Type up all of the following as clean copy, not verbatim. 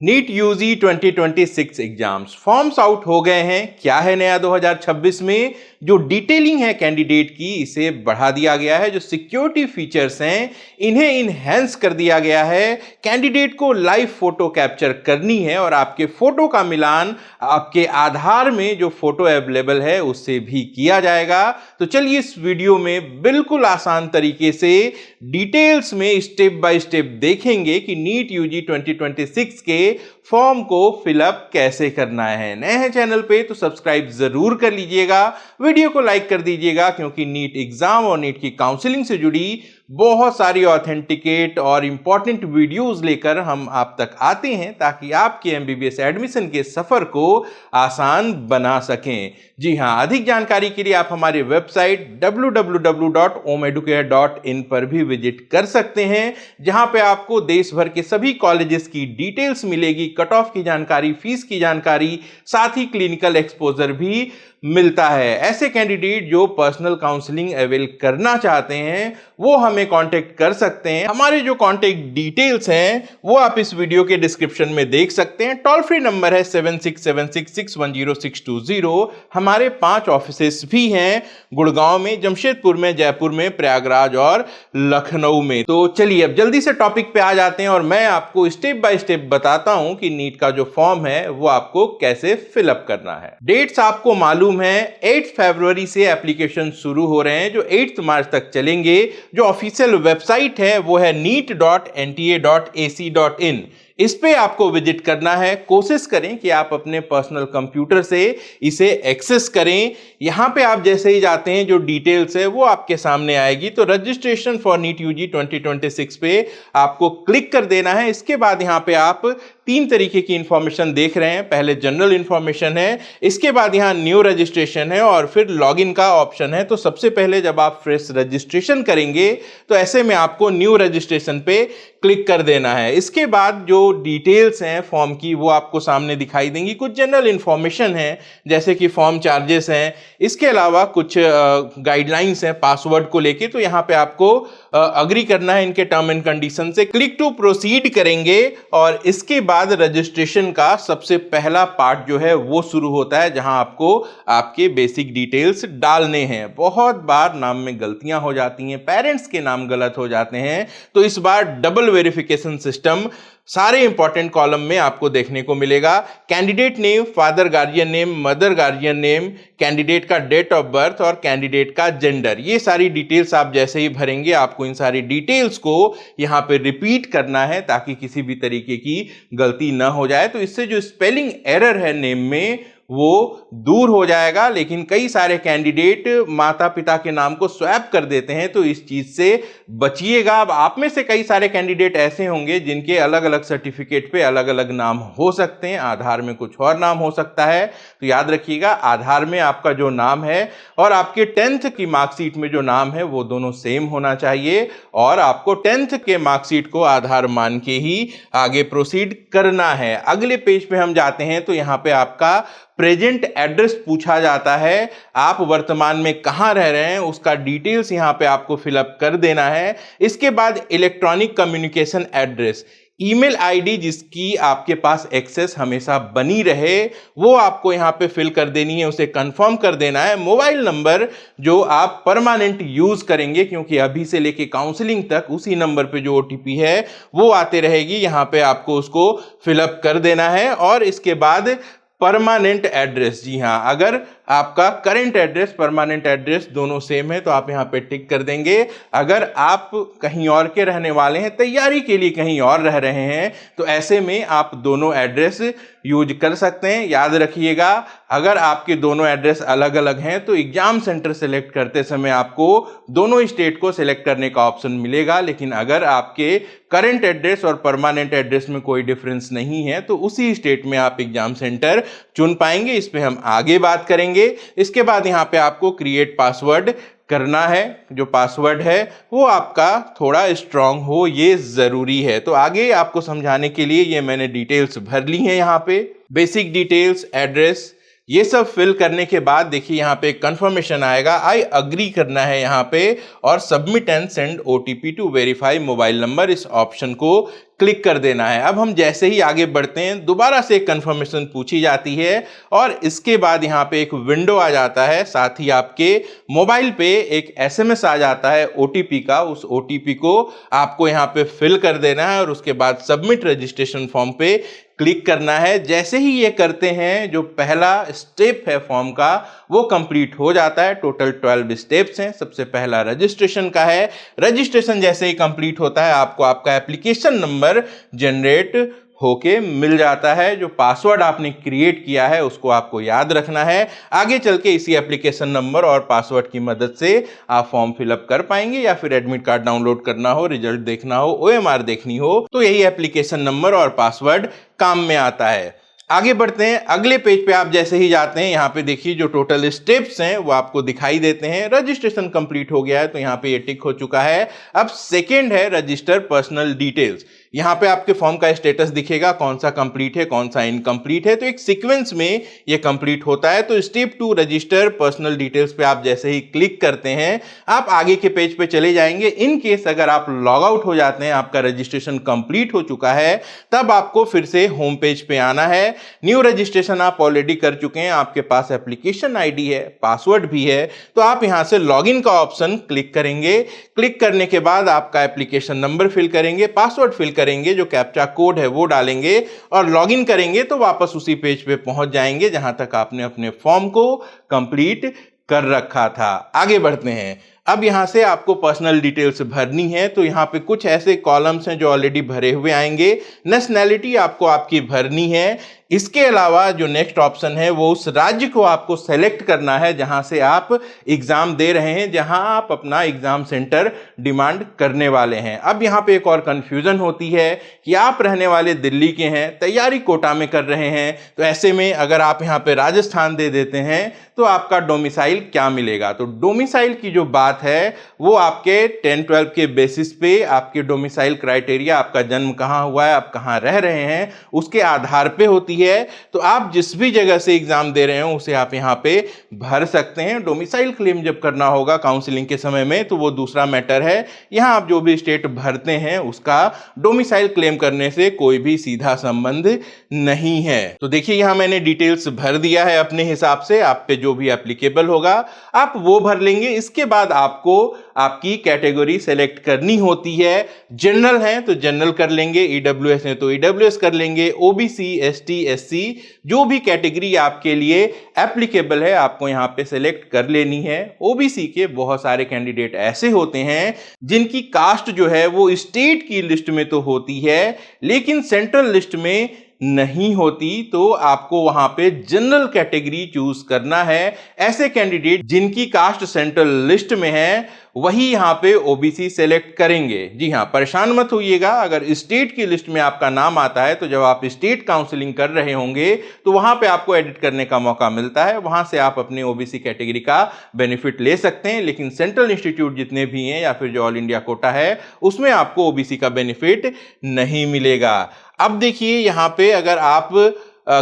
NEET UG 2026 exams forms out हो गए हैं। क्या है नया 2026 में? जो डिटेलिंग है कैंडिडेट की, इसे बढ़ा दिया गया है। जो सिक्योरिटी फीचर्स हैं, इन्हें इनहेंस कर दिया गया है। कैंडिडेट को लाइव फोटो कैप्चर करनी है और आपके फोटो का मिलान आपके आधार में जो फोटो अवेलेबल है उससे भी किया जाएगा। तो चलिए इस वीडियो में बिल्कुल आसान तरीके से डिटेल्स में स्टेप बाय स्टेप देखेंगे कि नीट यूजी 2026 के फॉर्म को फिलअप कैसे करना है। नए हैं चैनल पे तो सब्सक्राइब जरूर कर लीजिएगा, वीडियो को लाइक कर दीजिएगा, क्योंकि नीट एग्जाम और नीट की काउंसलिंग से जुड़ी बहुत सारी ऑथेंटिकेट और इंपॉर्टेंट वीडियोस लेकर हम आप तक आते हैं, ताकि आपके एमबीबीएस एडमिशन के सफर को आसान बना सकें। जी हां, अधिक जानकारी के लिए आप हमारी वेबसाइट www.omeducare.in पर भी विजिट कर सकते हैं, जहां पे आपको देश भर के सभी कॉलेजेस की डिटेल्स मिलेगी, कट ऑफ की जानकारी, फीस की जानकारी, साथ ही क्लिनिकल एक्सपोजर भी मिलता है। ऐसे कैंडिडेट जो पर्सनल काउंसलिंग अवेल करना चाहते हैं वो हमें कांटेक्ट कर सकते हैं। हमारे जो कांटेक्ट डिटेल्स हैं वो आप इस वीडियो के डिस्क्रिप्शन में देख सकते हैं। टोल फ्री नंबर है 7676610620। हमारे 5 ऑफिसेस भी हैं, गुड़गांव में, जमशेदपुर में, जयपुर में, प्रयागराज और लखनऊ में। तो चलिए अब जल्दी से टॉपिक पे आ जाते हैं और मैं आपको स्टेप बाय स्टेप बताता हूं कि नीट का जो फॉर्म है वो आपको कैसे फिलअप करना है। डेट्स आपको मालूम है, 8 फरवरी से एप्लीकेशन शुरू हो रहे हैं जो 8 मार्च तक चलेंगे। जो ऑफिशियल वेबसाइट है वो है neet.nta.ac.in। इस पे आपको विजिट करना है। कोशिश करें कि आप अपने पर्सनल कंप्यूटर से इसे एक्सेस करें। यहां पे आप जैसे ही जाते हैं जो डिटेल्स है वो आपके सामने आएगी। तो रजिस्ट्रेशन फॉर नीट यूजी 2026 पे आपको क्लिक कर देना है। इसके बाद यहां पे आप 3 तरीके की इंफॉर्मेशन देख रहे हैं। पहले जनरल इंफॉर्मेशन है, इसके बाद यहां न्यू रजिस्ट्रेशन है और फिर लॉगिन का ऑप्शन है। तो सबसे पहले जब आप फ्रेश रजिस्ट्रेशन करेंगे तो ऐसे में आपको न्यू रजिस्ट्रेशन पे क्लिक कर देना है। इसके बाद जो डिटेल्स हैं फॉर्म की वो आपको सामने दिखाई देंगी। कुछ जनरल इंफॉर्मेशन है, जैसे कि फॉर्म चार्जेस हैं, इसके अलावा कुछ गाइडलाइंस हैं पासवर्ड को लेके। तो यहाँ पे आपको अग्री करना है इनके टर्म एंड कंडीशन से। क्लिक टू प्रोसीड करेंगे और इसके बाद रजिस्ट्रेशन का सबसे पहला पार्ट जो है वो शुरू होता है, जहां आपको आपके बेसिक डिटेल्स डालने हैं। बहुत बार नाम में गलतियां हो जाती हैं, पेरेंट्स के नाम गलत हो जाते हैं, तो इस बार डबल वेरिफिकेशन सिस्टम सारे इंपॉर्टेंट कॉलम में आपको देखने को मिलेगा। Candidate name, father guardian name, mother guardian name, candidate का डेट ऑफ बर्थ और कैंडिडेट का जेंडर, ये सारी डिटेल्स आप जैसे ही भरेंगे आपको इन सारी डिटेल्स को यहां पे रिपीट करना है, ताकि किसी भी तरीके की गलती ना हो जाए। तो इससे जो स्पेलिंग एरर है नेम में वो दूर हो जाएगा। लेकिन कई सारे कैंडिडेट माता पिता के नाम को स्वैप कर देते हैं, तो इस चीज से बचिएगा। अब आप में से कई सारे कैंडिडेट ऐसे होंगे जिनके अलग अलग सर्टिफिकेट पे अलग अलग नाम हो सकते हैं, आधार में कुछ और नाम हो सकता है। तो याद रखिएगा, आधार में आपका जो नाम है और आपके 10th की मार्कशीट में जो नाम है वो दोनों सेम होना चाहिए, और आपको 10th के मार्कशीट को आधार मान के ही आगे प्रोसीड करना है। अगले पेज पे हम जाते हैं तो यहाँ पे आपका प्रेजेंट एड्रेस पूछा जाता है। आप वर्तमान में कहां रह रहे हैं उसका डिटेल्स यहां पे आपको फिलअप कर देना है। इसके बाद electronic communication address, email ID जिसकी आपके पास एक्सेस हमेशा बनी रहे वो आपको यहां पे फिल कर देनी है, उसे कंफर्म कर देना है। मोबाइल नंबर जो आप परमानेंट यूज करेंगे, क्योंकि अभी से लेके काउंसलिंग तक उसी नंबर पे जो ओटीपी है वो आते रहेगी, यहां पे आपको उसको फिलअप कर देना है। और इसके बाद परमानेंट एड्रेस, जी हां, अगर आपका करंट एड्रेस परमानेंट एड्रेस दोनों सेम है तो आप यहां पे टिक कर देंगे। अगर आप कहीं और के रहने वाले हैं, तैयारी के लिए कहीं और रह रहे हैं, तो ऐसे में आप दोनों एड्रेस यूज कर सकते हैं। याद रखिएगा, अगर आपके दोनों एड्रेस अलग अलग हैं तो एग्जाम सेंटर सेलेक्ट करते समय आपको दोनों स्टेट को सिलेक्ट करने का ऑप्शन मिलेगा। लेकिन अगर आपके करंट एड्रेस और परमानेंट एड्रेस में कोई डिफरेंस नहीं है तो उसी स्टेट में आप एग्जाम सेंटर चुन पाएंगे। इस पे हम आगे बात करेंगे। इसके बाद यहां पे आपको क्रिएट पासवर्ड करना है। जो पासवर्ड है वो आपका थोड़ा स्ट्रांग हो, ये जरूरी है। तो आगे आपको समझाने के लिए ये मैंने डिटेल्स भर ली हैं। यहाँ पे बेसिक डिटेल्स, एड्रेस, ये सब फिल करने के बाद देखिए यहाँ पे कंफर्मेशन आएगा, आई अग्री करना है यहाँ पे, और submit and send OTP to verify mobile number, इस ऑप्शन को क्लिक कर देना है। अब हम जैसे ही आगे बढ़ते हैं दोबारा से एक कंफर्मेशन पूछी जाती है और इसके बाद यहाँ पे एक विंडो आ जाता है, साथ ही आपके मोबाइल पे एक एसएमएस आ जाता है ओटीपी का। उस ओटीपी को आपको यहाँ पे फिल कर देना है और उसके बाद सबमिट रजिस्ट्रेशन फॉर्म पे क्लिक करना है। जैसे ही ये करते हैं जो पहला स्टेप है फॉर्म का वो कंप्लीट हो जाता है। टोटल 12 स्टेप्स हैं। सबसे पहला रजिस्ट्रेशन का है। रजिस्ट्रेशन जैसे ही कंप्लीट होता है आपको आपका एप्लीकेशन नंबर जनरेट होके मिल जाता है। जो पासवर्ड आपने क्रिएट किया है उसको आपको याद रखना है। आगे चल के इसी एप्लीकेशन नंबर और पासवर्ड की मदद से आप फॉर्म फिलअप कर पाएंगे, या फिर एडमिट कार्ड डाउनलोड करना हो, रिजल्ट देखना हो, ओएमआर देखनी हो तो यही एप्लीकेशन नंबर और पासवर्ड काम में आता है। आगे बढ़ते हैं। अगले पेज पे आप जैसे ही जाते हैं यहाँ पे देखिए जो टोटल स्टेप्स हैं वो आपको दिखाई देते हैं। रजिस्ट्रेशन कंप्लीट हो गया है तो यहाँ पे ये टिक हो चुका है। अब सेकेंड है रजिस्टर पर्सनल डिटेल्स। यहाँ पे आपके फॉर्म का स्टेटस दिखेगा, कौन सा कंप्लीट है कौन सा इनकम्प्लीट है। तो एक सीक्वेंस में ये कंप्लीट होता है। तो स्टेप 2 रजिस्टर पर्सनल डिटेल्स पे आप जैसे ही क्लिक करते हैं आप आगे के पेज पे चले जाएंगे। इन केस अगर आप लॉग आउट हो जाते हैं, आपका रजिस्ट्रेशन कंप्लीट हो चुका है, तब आपको फिर से होम पेज पे आना है। न्यू रजिस्ट्रेशन आप ऑलरेडी कर चुके हैं, आपके पास एप्लीकेशन आईडी है, पासवर्ड भी है, तो आप यहां से लॉगिन का ऑप्शन क्लिक करेंगे। क्लिक करने के बाद आपका एप्लीकेशन नंबर फिल करेंगे, पासवर्ड फिल करेंगे, जो कैप्चा कोड है वो डालेंगे और लॉगिन करेंगे तो वापस उसी पेज पे पहुंच जाएंगे जहां तक आपने अपने फॉर्म को कंप्लीट कर रखा था। आगे बढ़ते हैं। अब यहां से आपको पर्सनल डिटेल्स भरनी है। तो यहां पे कुछ ऐसे कॉलम्स हैं जो ऑलरेडी भरे हुए आएंगे। नेशनैलिटी आपको आपकी भरनी है। इसके अलावा जो नेक्स्ट ऑप्शन है वो उस राज्य को आपको सेलेक्ट करना है जहां से आप एग्जाम दे रहे हैं, जहां आप अपना एग्जाम सेंटर डिमांड करने वाले हैं। अब यहां पे एक और कंफ्यूजन होती है कि आप रहने वाले दिल्ली के हैं, तैयारी कोटा में कर रहे हैं, तो ऐसे में अगर आप यहां पे राजस्थान दे देते हैं तो आपका डोमिसाइल क्या मिलेगा। तो डोमिसाइल की जो बात है वो आपके 10-12 के बेसिस पे आपके डोमिसाइल क्राइटेरिया, आपका जन्म कहां हुआ है, आप कहां रह रहे हैं, उसके आधार पे होती है। तो आप जिस भी जगह से एग्जाम दे रहे हो उसे आप यहां पे भर सकते हैं। डोमिसाइल क्लेम जब करना होगा काउंसलिंग के समय में तो वो दूसरा मैटर है। यहां आप जो भी स्टेट भरते हैं उसका डोमिसाइल क्लेम करने से कोई भी सीधा संबंध नहीं है। तो देखिए यहां मैंने डिटेल्स भर दिया है अपने हिसाब से, आप पे जो भी एप्लीकेबल होगा आप वो भर लेंगे। इसके बाद आपको आपकी कैटेगरी सेलेक्ट करनी होती है। जनरल है तो जनरल कर लेंगे, ईडब्ल्यूएस है तो ईडब्ल्यूएस कर लेंगे, ओबीसी, एसटी, एससी जो भी कैटेगरी आपके लिए एप्लीकेबल है आपको यहां पे सेलेक्ट कर लेनी है। ओबीसी के बहुत सारे कैंडिडेट ऐसे होते हैं जिनकी कास्ट जो है वो स्टेट की लिस्ट में तो होती है लेकिन सेंट्रल लिस्ट में नहीं होती, तो आपको वहां पे जनरल कैटेगरी चूज करना है। ऐसे कैंडिडेट जिनकी कास्ट सेंट्रल लिस्ट में है वही यहां पे ओबीसी सेलेक्ट करेंगे। जी हां, परेशान मत होइएगा, अगर स्टेट की लिस्ट में आपका नाम आता है तो जब आप स्टेट काउंसलिंग कर रहे होंगे तो वहां पे आपको एडिट करने का मौका मिलता है, वहां से आप अपने ओबीसी कैटेगरी का बेनिफिट ले सकते हैं। लेकिन सेंट्रल इंस्टीट्यूट जितने भी हैं या फिर जो ऑल इंडिया कोटा है उसमें आपको ओबीसी का बेनिफिट नहीं मिलेगा। अब देखिए यहां पे अगर आप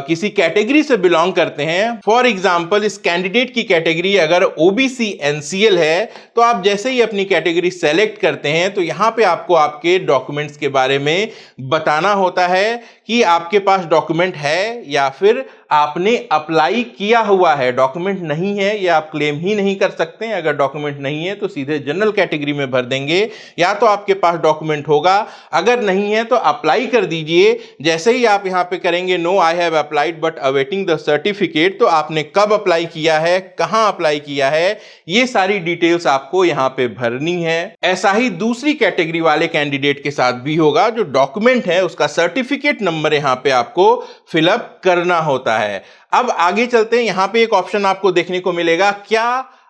किसी कैटेगरी से बिलोंग करते हैं, फॉर एग्जाम्पल इस कैंडिडेट की कैटेगरी अगर ओबीसी एनसीएल है, तो आप जैसे ही अपनी कैटेगरी सेलेक्ट करते हैं तो यहां पे आपको आपके डॉक्यूमेंट्स के बारे में बताना होता है कि आपके पास डॉक्यूमेंट है या फिर आपने अप्लाई किया हुआ है। डॉक्यूमेंट नहीं है ये आप क्लेम ही नहीं कर सकते। अगर डॉक्यूमेंट नहीं है तो सीधे जनरल कैटेगरी में भर देंगे, या तो आपके पास डॉक्यूमेंट होगा, अगर नहीं है तो अप्लाई कर दीजिए। जैसे ही आप यहां पे करेंगे no I have applied but awaiting the certificate, तो आपने कब अप्लाई किया है, कहां अप्लाई किया है, ये सारी डिटेल्स आपको यहां पे भरनी है। ऐसा ही दूसरी कैटेगरी वाले कैंडिडेट के साथ भी होगा। जो डॉक्यूमेंट है उसका सर्टिफिकेट नंबर यहां पे आपको फिलअप करना होता है। अब आगे चलते हैं। यहां पे एक ऑप्शन आपको देखने को मिलेगा, क्या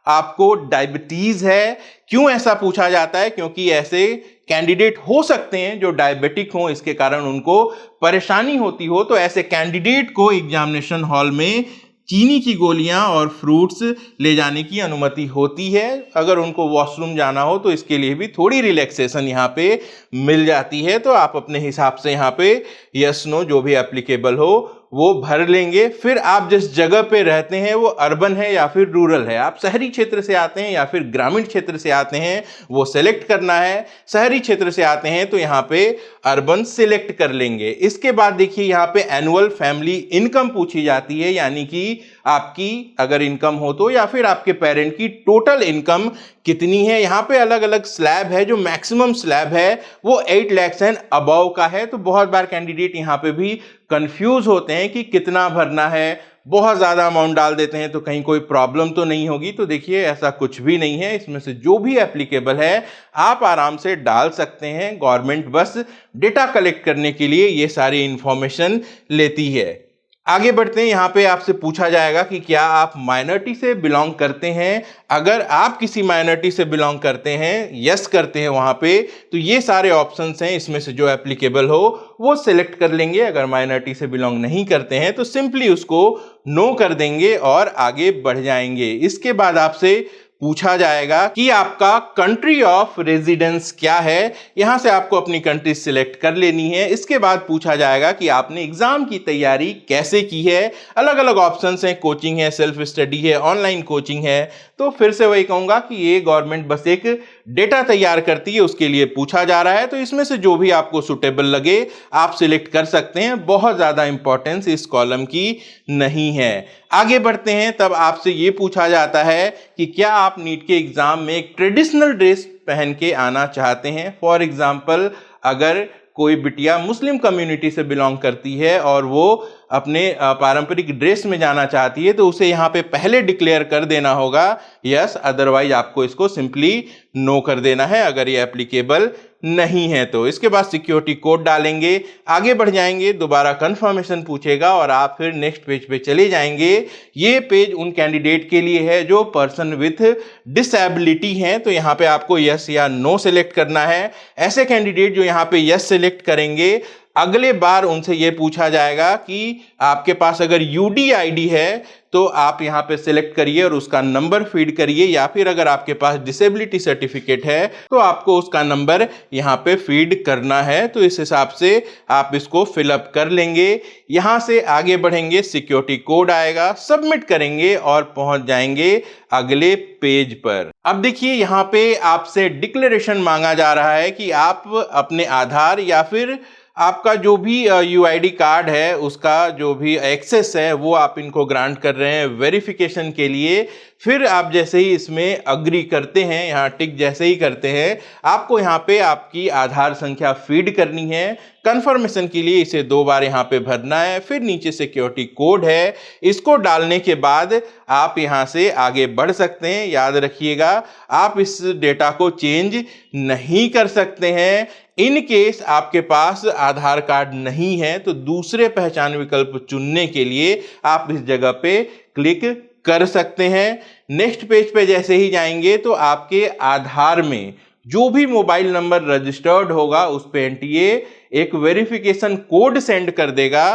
आपको डायबिटीज है। क्यों ऐसा पूछा जाता है? क्योंकि ऐसे कैंडिडेट हो सकते हैं जो डायबिटिक हो, इसके कारण उनको परेशानी होती हो। तो ऐसे कैंडिडेट को एग्जामिनेशन हॉल में चीनी की गोलियां और फ्रूट्स ले जाने की अनुमति होती है। अगर उनको वॉशरूम जाना हो तो इसके लिए भी थोड़ी रिलैक्सेशन यहाँ पे मिल जाती है। तो आप अपने हिसाब से यहाँ पे यस नो जो भी एप्लीकेबल हो वो भर लेंगे। फिर आप जिस जगह पे रहते हैं वो अर्बन है या फिर रूरल है, आप शहरी क्षेत्र से आते हैं या फिर ग्रामीण क्षेत्र से आते हैं वो सेलेक्ट करना है। शहरी क्षेत्र से आते हैं तो यहाँ पे अर्बन सिलेक्ट कर लेंगे। इसके बाद देखिए यहाँ पे एनुअल फैमिली इनकम पूछी जाती है, यानी कि आपकी अगर इनकम हो तो या फिर आपके पेरेंट की टोटल इनकम कितनी है। यहाँ पे अलग अलग स्लैब है, जो मैक्सिमम स्लैब है वो 8 लाख एंड अबव का है। तो बहुत बार कैंडिडेट यहाँ पे भी कंफ्यूज होते हैं कि कितना भरना है, बहुत ज़्यादा अमाउंट डाल देते हैं तो कहीं कोई प्रॉब्लम तो नहीं होगी। तो देखिए ऐसा कुछ भी नहीं है, इसमें से जो भी एप्लीकेबल है आप आराम से डाल सकते हैं। गवर्नमेंट बस डेटा कलेक्ट करने के लिए ये सारी इंफॉर्मेशन लेती है। आगे बढ़ते हैं, यहाँ पे आपसे पूछा जाएगा कि क्या आप माइनॉरिटी से बिलोंग करते हैं। अगर आप किसी माइनॉरिटी से बिलोंग करते हैं, यस करते हैं वहाँ पे, तो ये सारे ऑप्शंस हैं, इसमें से जो एप्लीकेबल हो वो सिलेक्ट कर लेंगे। अगर माइनॉरिटी से बिलोंग नहीं करते हैं तो सिंपली उसको नो कर देंगे और आगे बढ़ जाएंगे। इसके बाद आपसे पूछा जाएगा कि आपका कंट्री ऑफ रेजिडेंस क्या है। यहां से आपको अपनी कंट्री सिलेक्ट कर लेनी है। इसके बाद पूछा जाएगा कि आपने एग्जाम की तैयारी कैसे की है। अलग अलग ऑप्शंस हैं, कोचिंग है, सेल्फ स्टडी है, ऑनलाइन कोचिंग है। तो फिर से वही कहूंगा कि ये गवर्नमेंट बस एक डेटा तैयार करती है, उसके लिए पूछा जा रहा है। तो इसमें से जो भी आपको सुटेबल लगे आप सिलेक्ट कर सकते हैं। बहुत ज्यादा इंपॉर्टेंस इस कॉलम की नहीं है। आगे बढ़ते हैं, तब आपसे ये पूछा जाता है कि क्या आप नीट के एग्जाम में एक ट्रेडिशनल ड्रेस पहन के आना चाहते हैं। फॉर एग्जाम्पल, अगर कोई बिटिया मुस्लिम कम्युनिटी से बिलोंग करती है और वो अपने पारंपरिक ड्रेस में जाना चाहती है तो उसे यहाँ पे पहले डिक्लेयर कर देना होगा यस, अदरवाइज आपको इसको सिंपली नो कर देना है अगर ये एप्लीकेबल नहीं है तो। इसके बाद सिक्योरिटी कोड डालेंगे, आगे बढ़ जाएंगे, दोबारा कंफर्मेशन पूछेगा और आप फिर नेक्स्ट पेज पे चले जाएंगे। ये पेज उन कैंडिडेट के लिए है जो पर्सन विथ डिसेबिलिटी हैं, तो यहाँ पे आपको यस या नो सेलेक्ट करना है। ऐसे कैंडिडेट जो यहाँ पे यस सेलेक्ट करेंगे, अगले बार उनसे यह पूछा जाएगा कि आपके पास अगर यूडी आईडी है तो आप यहाँ पे सिलेक्ट करिए और उसका नंबर फीड करिए, या फिर अगर आपके पास डिसेबिलिटी सर्टिफिकेट है तो आपको उसका नंबर यहाँ पे फीड करना है। तो इस हिसाब से आप इसको फिलअप कर लेंगे। यहाँ से आगे बढ़ेंगे, सिक्योरिटी कोड आएगा, सबमिट करेंगे और पहुंच जाएंगे अगले पेज पर। अब देखिए यहाँ पे आपसे डिक्लेरेशन मांगा जा रहा है कि आप अपने आधार या फिर आपका जो भी यूआईडी कार्ड है उसका जो भी एक्सेस है वो आप इनको ग्रांट कर रहे हैं वेरिफिकेशन के लिए। फिर आप जैसे ही इसमें अग्री करते हैं, यहाँ टिक जैसे ही करते हैं, आपको यहाँ पे आपकी आधार संख्या फीड करनी है। कंफर्मेशन के लिए इसे 2 बार यहाँ पे भरना है। फिर नीचे सिक्योरिटी कोड है, इसको डालने के बाद आप यहाँ से आगे बढ़ सकते हैं। याद रखिएगा आप इस डेटा को चेंज नहीं कर सकते हैं। इन केस आपके पास आधार कार्ड नहीं है तो दूसरे पहचान विकल्प चुनने के लिए आप इस जगह पे क्लिक कर सकते हैं। नेक्स्ट पेज पे जैसे ही जाएंगे तो आपके आधार में जो भी मोबाइल नंबर रजिस्टर्ड होगा उस पे एनटीए एक वेरिफिकेशन कोड सेंड कर देगा।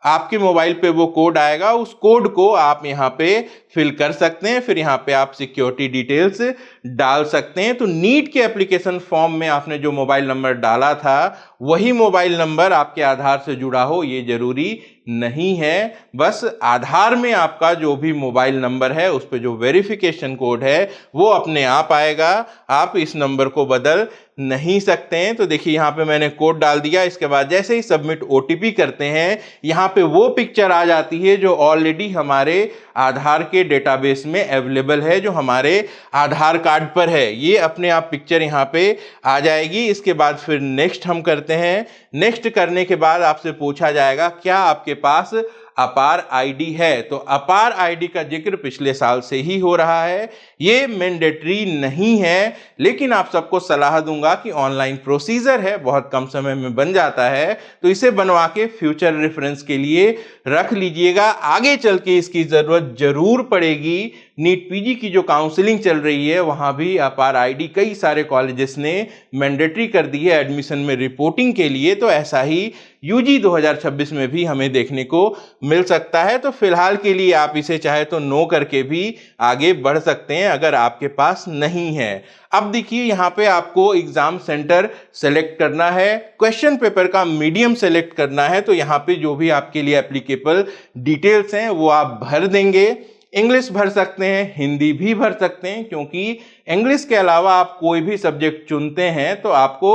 आपके मोबाइल पे वो कोड आएगा, उस कोड को आप यहाँ पे फिल कर सकते हैं। फिर यहाँ पे आप सिक्योरिटी डिटेल्स डाल सकते हैं। तो नीट के एप्लीकेशन फॉर्म में आपने जो मोबाइल नंबर डाला था वही मोबाइल नंबर आपके आधार से जुड़ा हो ये जरूरी नहीं है। बस आधार में आपका जो भी मोबाइल नंबर है उस पे जो वेरिफिकेशन कोड है वो अपने आप आएगा, आप इस नंबर को बदल नहीं सकते हैं। तो देखिए यहाँ पे मैंने कोड डाल दिया। इसके बाद जैसे ही सबमिट ओटीपी करते हैं यहाँ पे वो पिक्चर आ जाती है जो ऑलरेडी हमारे आधार के डेटाबेस में अवेलेबल है, जो हमारे आधार कार्ड पर है। ये अपने आप पिक्चर यहाँ पे आ जाएगी। इसके बाद फिर नेक्स्ट हम करते हैं। नेक्स्ट करने के बाद आपसे पूछा जाएगा क्या आपके पास अपार आईडी है। तो अपार आईडी का जिक्र पिछले साल से ही हो रहा है, ये मैंडेटरी नहीं है, लेकिन आप सबको सलाह दूंगा कि ऑनलाइन प्रोसीजर है, बहुत कम समय में बन जाता है, तो इसे बनवा के फ्यूचर रेफरेंस के लिए रख लीजिएगा। आगे चल के इसकी जरूरत जरूर पड़ेगी। नीट पीजी की जो काउंसलिंग चल रही है वहां भी अपार आईडी कई सारे कॉलेजेस ने मैंडेटरी कर दी है एडमिशन में रिपोर्टिंग के लिए, तो ऐसा ही यूजी 2026 में भी हमें देखने को मिल सकता है। तो फिलहाल के लिए आप इसे चाहे तो नो करके भी आगे बढ़ सकते हैं अगर आपके पास नहीं है। अब देखिए यहाँ पे आपको एग्जाम सेंटर सेलेक्ट करना है, क्वेश्चन पेपर का मीडियम सेलेक्ट करना है। तो यहाँ पे जो भी आपके लिए एप्लीकेबल डिटेल्स हैं वो आप भर देंगे। इंग्लिश भर सकते हैं, हिंदी भी भर सकते हैं, क्योंकि इंग्लिश के अलावा आप कोई भी सब्जेक्ट चुनते हैं तो आपको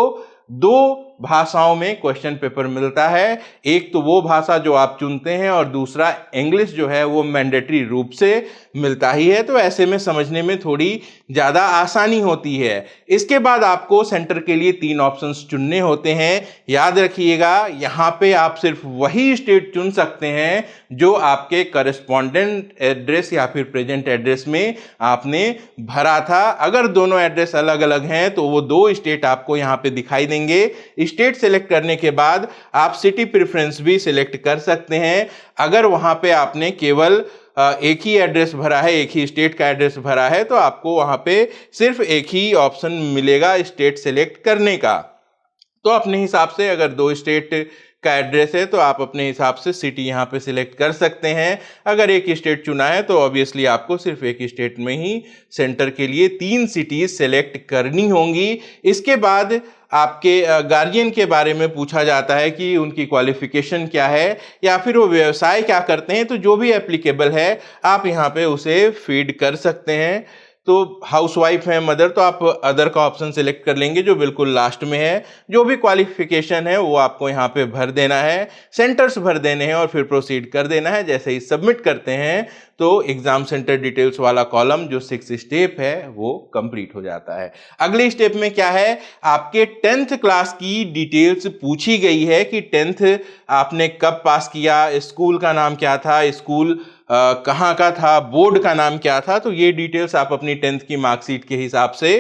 2 भाषाओं में क्वेश्चन पेपर मिलता है। एक तो वो भाषा जो आप चुनते हैं और दूसरा इंग्लिश जो है वो मैंडेटरी रूप से मिलता ही है। तो ऐसे में समझने में थोड़ी ज़्यादा आसानी होती है। इसके बाद आपको सेंटर के लिए 3 ऑप्शंस चुनने होते हैं। याद रखिएगा, यहाँ पे आप सिर्फ वही स्टेट चुन सकते हैं जो आपके करस्पॉन्डेंट एड्रेस या फिर प्रेजेंट एड्रेस में आपने भरा था। अगर दोनों एड्रेस अलग अलग हैं तो वो 2 स्टेट आपको यहाँ पे दिखाई देंगे। स्टेट सेलेक्ट करने के बाद आप सिटी प्रेफरेंस भी सिलेक्ट कर सकते हैं। अगर वहां पे आपने केवल एक ही एड्रेस भरा है, एक ही स्टेट का एड्रेस भरा है, तो आपको वहां पे सिर्फ एक ही ऑप्शन मिलेगा स्टेट सेलेक्ट करने का। तो अपने हिसाब से अगर 2 स्टेट का एड्रेस है तो आप अपने हिसाब से सिटी यहाँ पे सिलेक्ट कर सकते हैं। अगर एक स्टेट चुना है तो ऑब्वियसली आपको सिर्फ एक स्टेट में ही सेंटर के लिए 3 सिटीज सेलेक्ट करनी होंगी। इसके बाद आपके गार्जियन के बारे में पूछा जाता है कि उनकी क्वालिफिकेशन क्या है या फिर वो व्यवसाय क्या करते हैं। तो जो भी एप्लीकेबल है आप यहाँ पे उसे फीड कर सकते हैं। तो हाउसवाइफ है, मदर, तो आप अदर का ऑप्शन सेलेक्ट कर लेंगे जो बिल्कुल लास्ट में है। जो भी क्वालिफिकेशन है वो आपको यहाँ पे भर देना है, सेंटर्स भर देने हैं और फिर प्रोसीड कर देना है। जैसे ही सबमिट करते हैं तो एग्जाम सेंटर डिटेल्स वाला कॉलम जो 6 स्टेप है वो कंप्लीट हो जाता है। अगले स्टेप में क्या है, आपके 10th क्लास की डिटेल्स पूछी गई है कि 10th आपने कब पास किया, स्कूल का नाम क्या था, स्कूल कहाँ का था, बोर्ड का नाम क्या था। तो ये डिटेल्स आप अपनी 10th की मार्कशीट के हिसाब से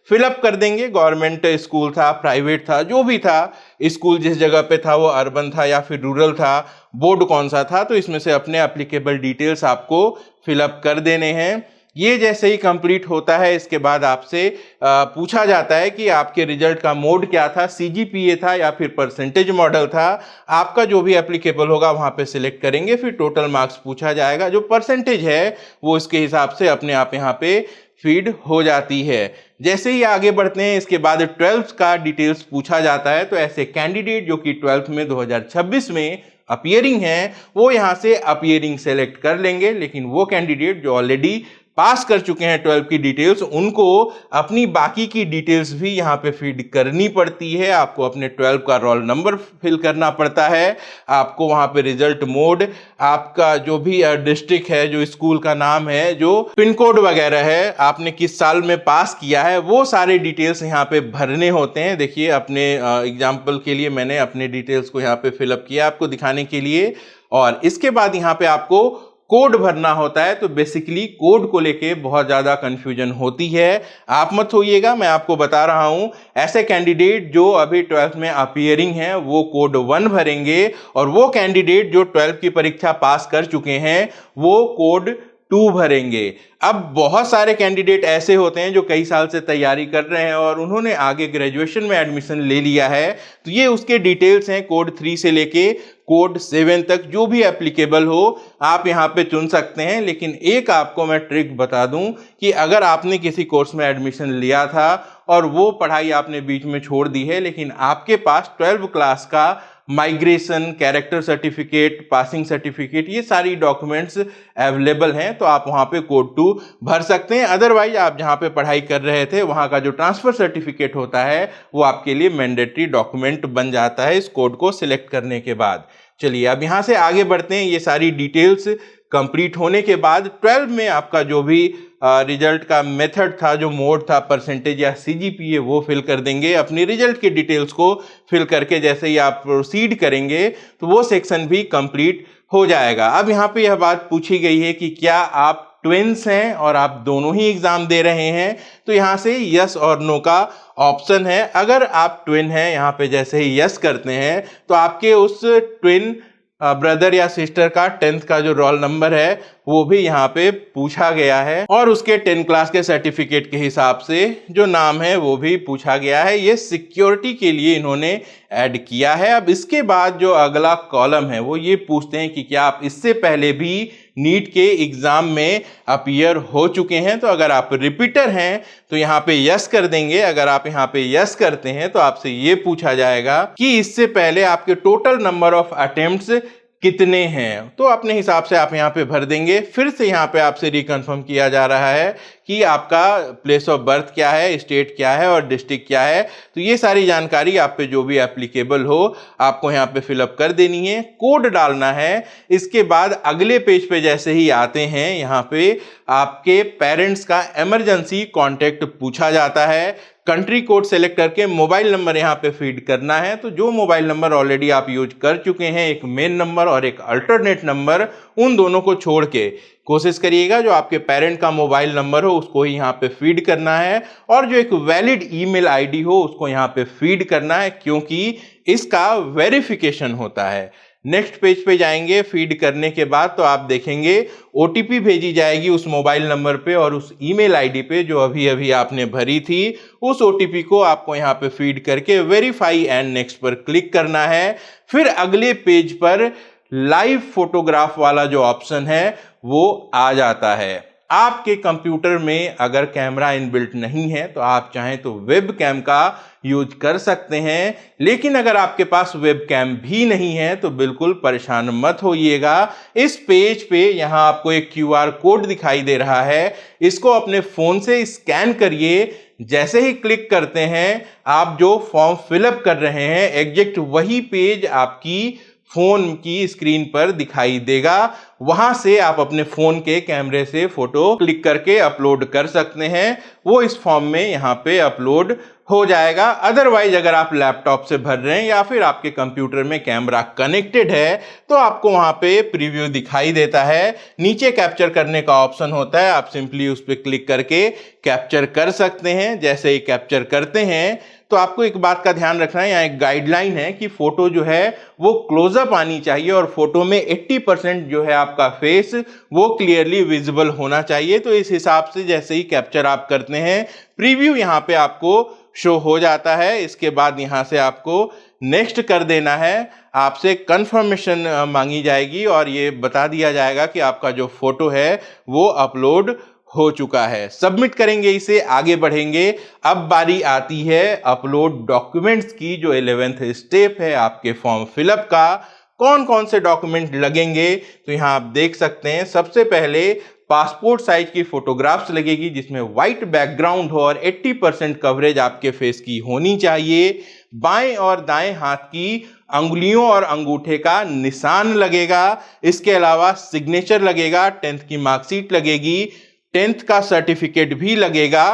फिलअप कर देंगे। गवर्नमेंट स्कूल था, प्राइवेट था, जो भी था, स्कूल जिस जगह पे था वो अर्बन था या फिर रूरल था, बोर्ड कौन सा था, तो इसमें से अपने एप्लीकेबल डिटेल्स आपको फिलअप कर देने हैं। ये जैसे ही कंप्लीट होता है इसके बाद आपसे पूछा जाता है कि आपके रिजल्ट का मोड क्या था, सीजीपीए था या फिर परसेंटेज मॉडल था। आपका जो भी एप्लीकेबल होगा वहां पे सिलेक्ट करेंगे, फिर टोटल मार्क्स पूछा जाएगा। जो परसेंटेज है वो इसके हिसाब से अपने आप यहाँ पे फीड हो जाती है। जैसे ही आगे बढ़ते हैं इसके बाद 12th का डिटेल्स पूछा जाता है। तो ऐसे कैंडिडेट जो कि 12th में 2026 में अपीयरिंग है वो यहाँ से अपीयरिंग सेलेक्ट कर लेंगे। लेकिन वो कैंडिडेट जो ऑलरेडी पास कर चुके हैं 12 की डिटेल्स, उनको अपनी बाकी की डिटेल्स भी यहाँ पे फीड करनी पड़ती है। आपको अपने 12 का रोल नंबर फिल करना पड़ता है, आपको वहाँ पे रिजल्ट मोड, आपका जो भी डिस्ट्रिक्ट है, जो स्कूल का नाम है, जो पिन कोड वगैरह है, आपने किस साल में पास किया है, वो सारे डिटेल्स यहाँ पे भरने होते हैं। देखिए अपने एग्जाम्पल के लिए मैंने अपने डिटेल्स को यहाँ पे फिलअप किया आपको दिखाने के लिए। और इसके बाद यहाँ पे आपको कोड भरना होता है। तो बेसिकली कोड को लेके बहुत ज़्यादा कंफ्यूजन होती है, आप मत होइएगा, मैं आपको बता रहा हूं। ऐसे कैंडिडेट जो अभी 12th में अपीयरिंग हैं वो कोड 1 भरेंगे और वो कैंडिडेट जो 12th की परीक्षा पास कर चुके हैं वो कोड 2 भरेंगे। अब बहुत सारे कैंडिडेट ऐसे होते हैं जो कई साल से तैयारी कर रहे हैं और उन्होंने आगे ग्रेजुएशन में एडमिशन ले लिया है, तो ये उसके डिटेल्स हैं। कोड 3 से लेके कोड 7 तक जो भी एप्लीकेबल हो आप यहाँ पे चुन सकते हैं। लेकिन एक आपको मैं ट्रिक बता दूं कि अगर आपने किसी कोर्स में एडमिशन लिया था और वो पढ़ाई आपने बीच में छोड़ दी है, लेकिन आपके पास 12 क्लास का migration, character certificate, passing certificate, ये सारी डॉक्यूमेंट्स अवेलेबल हैं, तो आप वहाँ पे कोड 2 भर सकते हैं। अदरवाइज आप जहाँ पे पढ़ाई कर रहे थे वहाँ का जो ट्रांसफर सर्टिफिकेट होता है वो आपके लिए मैंडेटरी डॉक्यूमेंट बन जाता है इस कोड को सिलेक्ट करने के बाद। चलिए अब यहाँ से आगे बढ़ते हैं। ये सारी डिटेल्स कंप्लीट होने के बाद 12 में आपका जो भी रिजल्ट का मेथड था, जो मोड था, परसेंटेज या सीजीपीए, वो फिल कर देंगे। अपनी रिजल्ट के डिटेल्स को फिल करके जैसे ही आप प्रोसीड करेंगे तो वो सेक्शन भी कंप्लीट हो जाएगा। अब यहाँ पे यह बात पूछी गई है कि क्या आप ट्विन्स हैं और आप दोनों ही एग्जाम दे रहे हैं, तो यहाँ से यस और नो का ऑप्शन है। अगर आप ट्विन हैं, यहाँ पे जैसे ही यस करते हैं तो आपके उस ट्विन ब्रदर या सिस्टर का 10th का जो रोल नंबर है वो भी यहाँ पे पूछा गया है और उसके 10 क्लास के सर्टिफिकेट के हिसाब से जो नाम है वो भी पूछा गया है। ये सिक्योरिटी के लिए इन्होंने ऐड किया है। अब इसके बाद जो अगला कॉलम है वो ये पूछते हैं कि क्या आप इससे पहले भी नीट के एग्जाम में अपीयर हो चुके हैं। तो अगर आप रिपीटर हैं तो यहाँ पे यस कर देंगे। अगर आप यहाँ पे यस करते हैं तो आपसे ये पूछा जाएगा कि इससे पहले आपके टोटल नंबर ऑफ अटेम्प्ट्स कितने हैं, तो अपने हिसाब से आप यहाँ पे भर देंगे। फिर से यहाँ पे आपसे रिकन्फर्म किया जा रहा है कि आपका प्लेस ऑफ बर्थ क्या है, स्टेट क्या है और डिस्ट्रिक्ट क्या है। तो ये सारी जानकारी आप पे जो भी एप्लीकेबल हो आपको यहाँ पे फिलअप कर देनी है, कोड डालना है। इसके बाद अगले पेज पे जैसे ही आते हैं यहाँ पे आपके पेरेंट्स का इमरजेंसी कॉन्टेक्ट पूछा जाता है। कंट्री कोड सेलेक्ट करके मोबाइल नंबर यहाँ पे फीड करना है। तो जो मोबाइल नंबर ऑलरेडी आप यूज कर चुके हैं, एक मेन नंबर और एक अल्टरनेट नंबर, उन दोनों को छोड़ के कोशिश करिएगा जो आपके पेरेंट का मोबाइल नंबर हो उसको ही यहाँ पे फीड करना है और जो एक वैलिड ईमेल आईडी हो उसको यहाँ पे फीड करना है, क्योंकि इसका वेरिफिकेशन होता है। नेक्स्ट पेज पे जाएंगे। फीड करने के बाद तो आप देखेंगे ओटीपी भेजी जाएगी उस मोबाइल नंबर पे और उस ईमेल आईडी पे जो अभी अभी आपने भरी थी। उस ओटीपी को आपको यहाँ पे फीड करके वेरीफाई एंड नेक्स्ट पर क्लिक करना है। फिर अगले पेज पर लाइव फोटोग्राफ वाला जो ऑप्शन है वो आ जाता है। आपके कंप्यूटर में अगर कैमरा इनबिल्ट नहीं है तो आप चाहें तो वेब कैम का यूज कर सकते हैं, लेकिन अगर आपके पास वेब कैम भी नहीं है तो बिल्कुल परेशान मत होइएगा। इस पेज पे यहाँ आपको एक क्यूआर कोड दिखाई दे रहा है, इसको अपने फोन से स्कैन करिए। जैसे ही क्लिक करते हैं आप जो फॉर्म फिलअप कर रहे हैं एग्जैक्ट वही पेज आपकी फोन की स्क्रीन पर दिखाई देगा। वहां से आप अपने फोन के कैमरे से फोटो क्लिक करके अपलोड कर सकते हैं। वो इस फॉर्म में यहाँ पे अपलोड हो जाएगा। अदरवाइज अगर आप लैपटॉप से भर रहे हैं या फिर आपके कंप्यूटर में कैमरा कनेक्टेड है तो आपको वहां पे प्रीव्यू दिखाई देता है। नीचे कैप्चर करने का ऑप्शन होता है, आप सिंपली उस पर क्लिक करके कैप्चर कर सकते हैं। जैसे ही कैप्चर करते हैं तो आपको एक बात का ध्यान रखना है, यहाँ एक गाइडलाइन है कि फोटो जो है वो क्लोजअप आनी चाहिए और फोटो में 80% जो है आपका फेस वो क्लियरली विजिबल होना चाहिए। तो इस हिसाब से जैसे ही कैप्चर आप करते हैं प्रीव्यू यहाँ पे आपको शो हो जाता है। इसके बाद यहाँ से आपको नेक्स्ट कर देना है, आपसे कंफर्मेशन मांगी जाएगी और ये बता दिया जाएगा कि आपका जो फोटो है वो अपलोड हो चुका है। सबमिट करेंगे, इसे आगे बढ़ेंगे। अब बारी आती है अपलोड डॉक्यूमेंट्स की, जो 11th स्टेप है आपके फॉर्म फिलअप का। कौन कौन से डॉक्यूमेंट लगेंगे तो यहाँ आप देख सकते हैं। सबसे पहले पासपोर्ट साइज की फोटोग्राफ्स लगेगी जिसमें व्हाइट बैकग्राउंड हो और 80% कवरेज आपके फेस की होनी चाहिए। बाएं और दाएं हाथ की अंगुलियों और अंगूठे का निशान लगेगा। इसके अलावा सिग्नेचर लगेगा, 10th की मार्कशीट लगेगी, 10th का सर्टिफिकेट भी लगेगा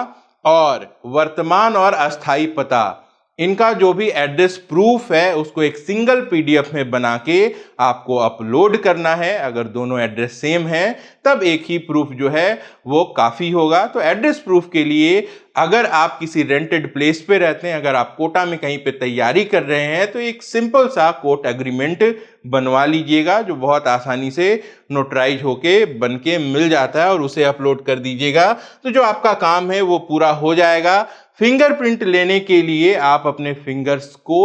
और वर्तमान और अस्थाई पता, इनका जो भी एड्रेस प्रूफ है उसको एक सिंगल पीडीएफ में बना के आपको अपलोड करना है। अगर दोनों एड्रेस सेम है तब एक ही प्रूफ जो है वो काफ़ी होगा। तो एड्रेस प्रूफ के लिए अगर आप किसी रेंटेड प्लेस पे रहते हैं, अगर आप कोटा में कहीं पे तैयारी कर रहे हैं तो एक सिंपल सा कोर्ट एग्रीमेंट बनवा लीजिएगा जो बहुत आसानी से नोटराइज होके बन के मिल जाता है और उसे अपलोड कर दीजिएगा। तो जो आपका काम है वो पूरा हो जाएगा। फिंगरप्रिंट लेने के लिए आप अपने फिंगर्स को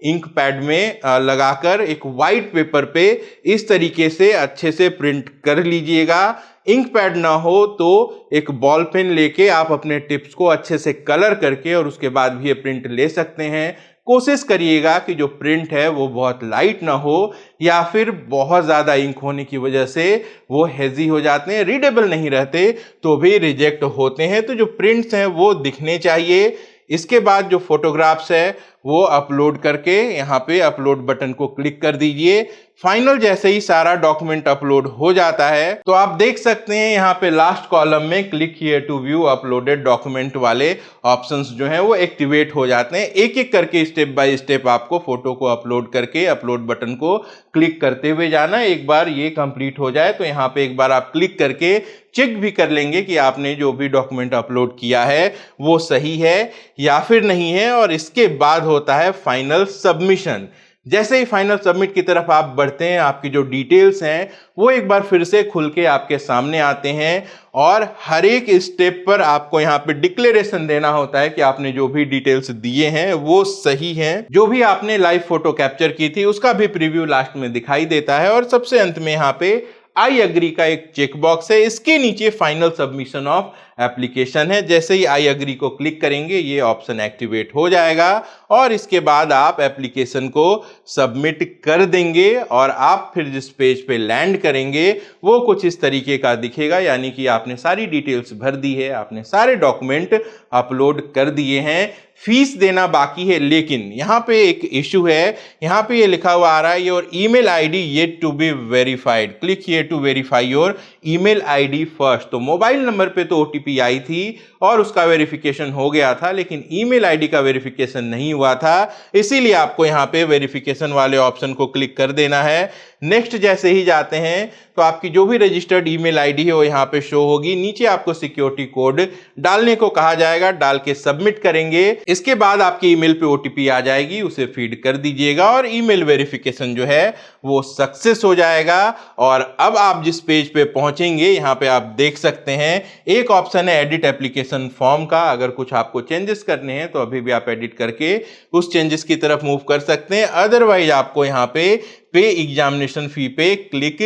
इंक पैड में लगाकर एक वाइट पेपर पे इस तरीके से अच्छे से प्रिंट कर लीजिएगा। इंक पैड ना हो तो एक बॉल पेन लेके आप अपने टिप्स को अच्छे से कलर करके और उसके बाद भी ये प्रिंट ले सकते हैं। कोशिश करिएगा कि जो प्रिंट है वो बहुत लाइट ना हो या फिर बहुत ज़्यादा इंक होने की वजह से वो हेजी हो जाते हैं, रीडेबल नहीं रहते तो भी रिजेक्ट होते हैं। तो जो प्रिंट्स हैं वो दिखने चाहिए। इसके बाद जो फोटोग्राफ्स है वो अपलोड करके यहाँ पे अपलोड बटन को क्लिक कर दीजिए। फाइनल जैसे ही सारा डॉक्यूमेंट अपलोड हो जाता है तो आप देख सकते हैं यहाँ पे लास्ट कॉलम में click here to view uploaded document वाले ऑप्शंस जो हैं वो एक्टिवेट हो जाते हैं। एक एक करके स्टेप बाय स्टेप आपको फोटो को अपलोड करके अपलोड बटन को क्लिक करते हुए जाना। एक बार ये कंप्लीट हो जाए तो यहाँ पे एक बार आप क्लिक करके चेक भी कर लेंगे कि आपने जो भी डॉक्यूमेंट अपलोड किया है वो सही है या फिर नहीं है। और इसके बाद होता है फाइनल सबमिशन। जैसे ही फाइनल सबमिट की तरफ आप बढ़ते हैं, आपकी जो डिटेल्स हैं वो एक बार फिर से खुल के आपके सामने आते हैं और हर एक स्टेप पर आपको यहाँ पे डिक्लेरेशन देना होता है कि आपने जो भी डिटेल्स दिए हैं वो सही हैं। जो भी आपने लाइव फोटो कैप्चर की थी उसका भी प्रीव्यू लास्ट में दिखाई देता है और सबसे अंत में यहाँ पे आई एग्री का एक चेक बॉक्स है। इसके नीचे फाइनल सबमिशन ऑफ एप्लीकेशन है। जैसे ही आई एग्री को क्लिक करेंगे ये ऑप्शन एक्टिवेट हो जाएगा और इसके बाद आप एप्लीकेशन को सबमिट कर देंगे और आप फिर जिस पेज पे लैंड करेंगे वो कुछ इस तरीके का दिखेगा, यानी कि आपने सारी डिटेल्स भर दी है, आपने सारे डॉक्यूमेंट अपलोड कर दिए हैं, फीस देना बाकी है। लेकिन यहाँ पे एक इशू है, यहाँ पे ये लिखा हुआ आ रहा है your email ID yet to be verified, click here to verify your email ID first. तो मोबाइल नंबर पे तो ओटीपी आई थी और उसका वेरिफिकेशन हो गया था, लेकिन ईमेल आईडी का वेरिफिकेशन नहीं हुआ था, इसीलिए आपको यहाँ पे वेरिफिकेशन वाले ऑप्शन को क्लिक कर देना है। नेक्स्ट जैसे ही जाते हैं तो आपकी जो भी रजिस्टर्ड ईमेल आईडी है वो यहाँ पे शो होगी। नीचे आपको सिक्योरिटी कोड डालने को कहा जाएगा, डाल के सबमिट करेंगे। इसके बाद आपके ईमेल पे ओटीपी आ जाएगी, उसे फीड कर दीजिएगा और ईमेल वेरिफिकेशन जो है वो सक्सेस हो जाएगा। और अब आप जिस पेज पे पहुंचेंगे यहाँ पे आप देख सकते हैं एक ऑप्शन है एडिट एप्लीकेशन फॉर्म का। अगर कुछ आपको चेंजेस करने हैं तो अभी भी आप एडिट करके उस चेंजेस की तरफ मूव कर सकते हैं। अदरवाइज आपको यहाँ पे एग्जामिनेशन फी पे क्लिक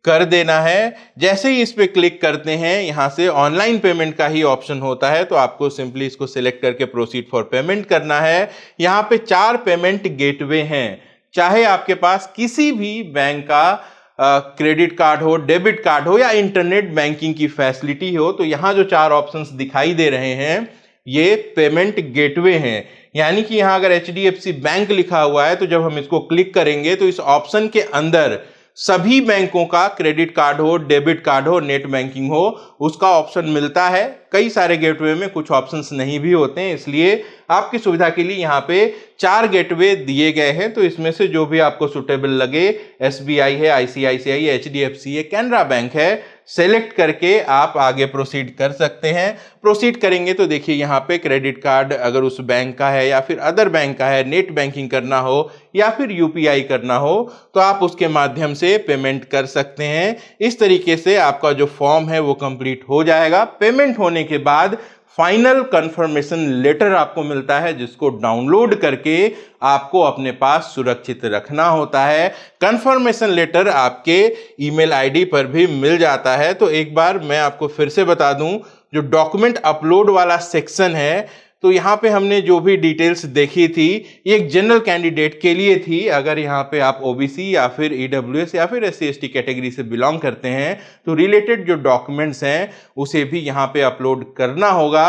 कर देना है। जैसे ही इस पे क्लिक करते हैं यहां से ऑनलाइन पेमेंट का ही ऑप्शन होता है, तो आपको सिंपली इसको सिलेक्ट करके प्रोसीड फॉर पेमेंट करना है। यहां पे 4 पेमेंट गेटवे हैं, चाहे आपके पास किसी भी बैंक का क्रेडिट कार्ड हो, डेबिट कार्ड हो या इंटरनेट बैंकिंग की फैसिलिटी हो, तो यहां जो 4 ऑप्शंस दिखाई दे रहे हैं ये पेमेंट गेटवे हैं। यानी कि यहां अगर HDFC बैंक लिखा हुआ है तो जब हम इसको क्लिक करेंगे तो इस ऑप्शन के अंदर सभी बैंकों का क्रेडिट कार्ड हो, डेबिट कार्ड हो, नेट बैंकिंग हो, उसका ऑप्शन मिलता है। कई सारे गेटवे में कुछ ऑप्शंस नहीं भी होते हैं, इसलिए आपकी सुविधा के लिए यहाँ पे 4 गेटवे दिए गए हैं। तो इसमें से जो भी आपको सुटेबल लगे, SBI है, ICICI है, HDFC है, कैनरा बैंक है, सेलेक्ट करके आप आगे प्रोसीड कर सकते हैं। प्रोसीड करेंगे तो देखिए यहाँ पे क्रेडिट कार्ड अगर उस बैंक का है या फिर अदर बैंक का है, नेट बैंकिंग करना हो या फिर UPI करना हो तो आप उसके माध्यम से पेमेंट कर सकते हैं। इस तरीके से आपका जो फॉर्म है वो कंप्लीट हो जाएगा। पेमेंट होने के बाद फाइनल कंफर्मेशन लेटर आपको मिलता है, जिसको डाउनलोड करके आपको अपने पास सुरक्षित रखना होता है। कंफर्मेशन लेटर आपके ईमेल आईडी पर भी मिल जाता है। तो एक बार मैं आपको फिर से बता दूं, जो डॉक्यूमेंट अपलोड वाला सेक्शन है तो यहाँ पे हमने जो भी डिटेल्स देखी थी ये एक जनरल कैंडिडेट के लिए थी। अगर यहाँ पे आप OBC या फिर EWS या फिर SC/ST कैटेगरी से बिलोंग करते हैं तो रिलेटेड जो डॉक्यूमेंट्स हैं उसे भी यहाँ पे अपलोड करना होगा।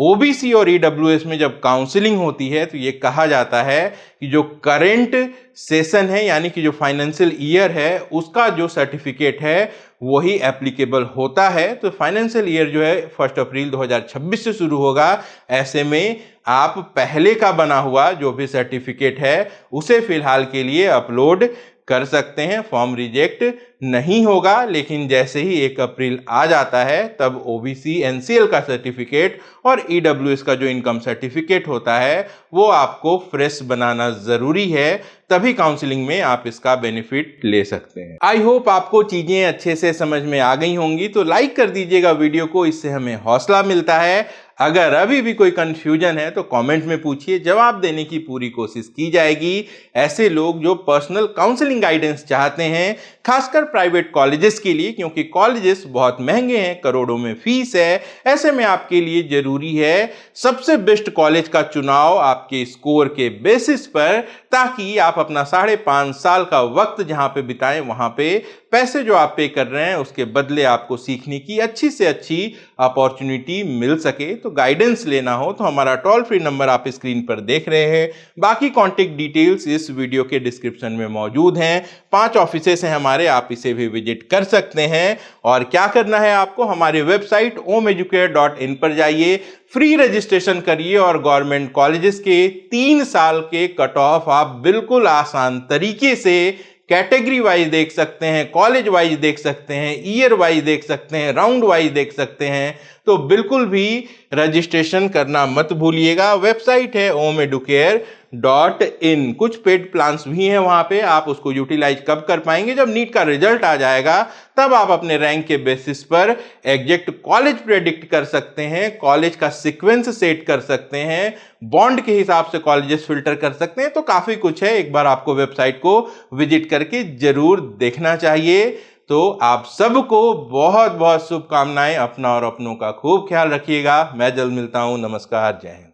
OBC और EWS में जब काउंसलिंग होती है तो ये कहा जाता है कि जो करंट सेशन है यानी कि जो फाइनेंशियल ईयर है उसका जो सर्टिफिकेट है वही एप्लीकेबल होता है। तो फाइनेंशियल ईयर जो है 1 अप्रैल 2026 से शुरू होगा। ऐसे में आप पहले का बना हुआ जो भी सर्टिफिकेट है उसे फिलहाल के लिए अपलोड कर सकते हैं, फॉर्म रिजेक्ट नहीं होगा। लेकिन जैसे ही 1 अप्रैल आ जाता है तब OBC NCL का सर्टिफिकेट और EWS का जो इनकम सर्टिफिकेट होता है वो आपको फ्रेश बनाना जरूरी है, तभी काउंसलिंग में आप इसका बेनिफिट ले सकते हैं। आई होप आपको चीजें अच्छे से समझ में आ गई होंगी, तो लाइक कर दीजिएगा वीडियो को, इससे हमें हौसला मिलता है। अगर अभी भी कोई कंफ्यूजन है तो कमेंट में पूछिए, जवाब देने की पूरी कोशिश की जाएगी। ऐसे लोग जो पर्सनल काउंसलिंग गाइडेंस चाहते हैं, खासकर प्राइवेट कॉलेजेस के लिए, क्योंकि कॉलेजेस बहुत महंगे हैं, करोड़ों में फीस है, ऐसे में आपके लिए जरूरी है सबसे बेस्ट कॉलेज का चुनाव आपके स्कोर के बेसिस पर, ताकि आप अपना 5.5 साल का वक्त जहां पे बिताएं वहां पे पैसे जो आप पे कर रहे हैं उसके बदले आपको सीखने की अच्छी से अच्छी अपॉर्चुनिटी मिल सके। तो गाइडेंस लेना हो तो हमारा टोल फ्री नंबर आप स्क्रीन पर देख रहे हैं, बाकी कॉन्टेक्ट डिटेल्स इस वीडियो के डिस्क्रिप्शन में मौजूद हैं। 5 ऑफिसेस हैं हमारे, आप इसे भी विजिट कर सकते हैं। और क्या करना है आपको, हमारे वेबसाइट omeducare.in पर जाइए, फ्री रजिस्ट्रेशन करिए और गवर्नमेंट कॉलेजेस के 3 साल के कट ऑफ आप बिल्कुल आसान तरीके से कैटेगरी वाइज देख सकते हैं, कॉलेज वाइज देख सकते हैं, ईयर वाइज देख सकते हैं, राउंड वाइज देख सकते हैं। तो बिल्कुल भी रजिस्ट्रेशन करना मत भूलिएगा। वेबसाइट है omeducare.in। नीट.in। कुछ पेड प्लान्स भी हैं वहां पे, आप उसको यूटिलाइज कब कर पाएंगे, जब नीट का रिजल्ट आ जाएगा तब आप अपने रैंक के बेसिस पर एग्जैक्ट कॉलेज प्रेडिक्ट कर सकते हैं, कॉलेज का सीक्वेंस सेट कर सकते हैं, बॉन्ड के हिसाब से कॉलेजेस फिल्टर कर सकते हैं। तो काफी कुछ है, एक बार आपको वेबसाइट को विजिट करके जरूर देखना चाहिए। तो आप सबको बहुत बहुत शुभकामनाएं, अपना और अपनों का खूब ख्याल रखिएगा। मैं जल्द मिलता हूं। नमस्कार, जय हिंद।